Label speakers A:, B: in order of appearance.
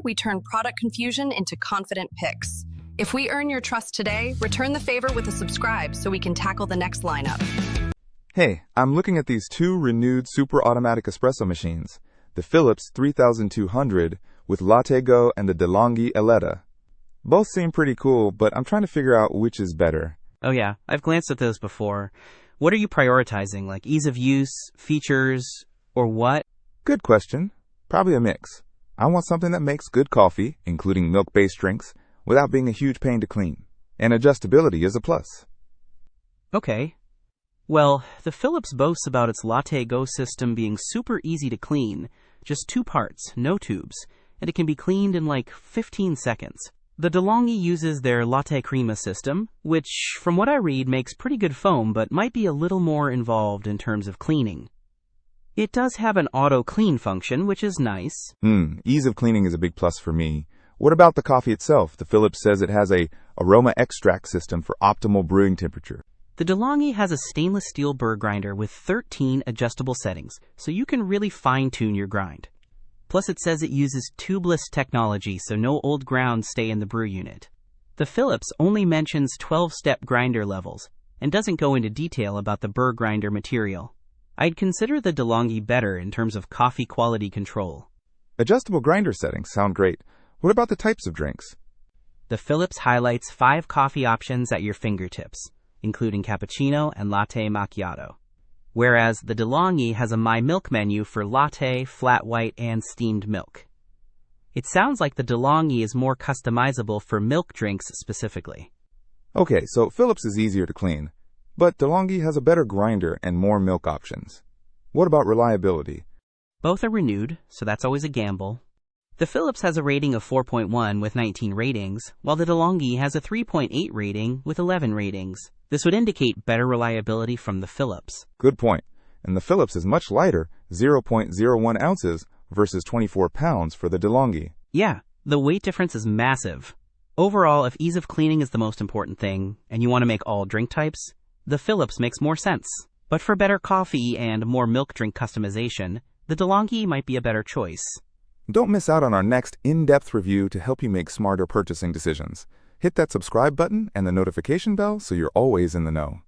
A: we turn product confusion into confident picks. If we earn your trust today, return the favor with a subscribe so we can tackle the next lineup.
B: Hey, I'm looking at these two renewed super-automatic espresso machines, the Philips 3200 with LatteGo and the De'Longhi Eletta. Both seem pretty cool, but I'm trying to figure out which is better.
C: Oh yeah, I've glanced at those before. What are you prioritizing, like ease of use, features, or what?
B: Good question. Probably a mix. I want something that makes good coffee, including milk-based drinks, without being a huge pain to clean. And adjustability is a plus.
C: Okay. Well, the Philips boasts about its LatteGo system being super easy to clean, just 2 parts, no tubes, and it can be cleaned in like 15 seconds. The De'Longhi uses their LatteCrema system, which, from what I read, makes pretty good foam but might be a little more involved in terms of cleaning. It does have an auto-clean function, which is nice.
B: Ease of cleaning is a big plus for me. What about the coffee itself? The Philips says it has a aroma extract system for optimal brewing temperature.
C: The De'Longhi has a stainless steel burr grinder with 13 adjustable settings, so you can really fine-tune your grind. Plus it says it uses tubeless technology, so no old grounds stay in the brew unit. The Philips only mentions 12-step grinder levels, and doesn't go into detail about the burr grinder material. I'd consider the De'Longhi better in terms of coffee quality control.
B: Adjustable grinder settings sound great. What about the types of drinks?
C: The Philips highlights 5 coffee options at your fingertips, including cappuccino and latte macchiato, whereas the De'Longhi has a My Milk menu for latte, flat white, and steamed milk. It sounds like the De'Longhi is more customizable for milk drinks specifically.
B: Okay, so Philips is easier to clean, but De'Longhi has a better grinder and more milk options. What about reliability?
C: Both are renewed, so that's always a gamble. The Philips has a rating of 4.1 with 19 ratings, while the De'Longhi has a 3.8 rating with 11 ratings. This would indicate better reliability from the Philips.
B: Good point. And the Philips is much lighter, 0.01 ounces versus 24 pounds for the De'Longhi.
C: Yeah, the weight difference is massive. Overall, if ease of cleaning is the most important thing, and you want to make all drink types, the Philips makes more sense. But for better coffee and more milk drink customization, the De'Longhi might be a better choice.
B: Don't miss out on our next in-depth review to help you make smarter purchasing decisions. Hit that subscribe button and the notification bell so you're always in the know.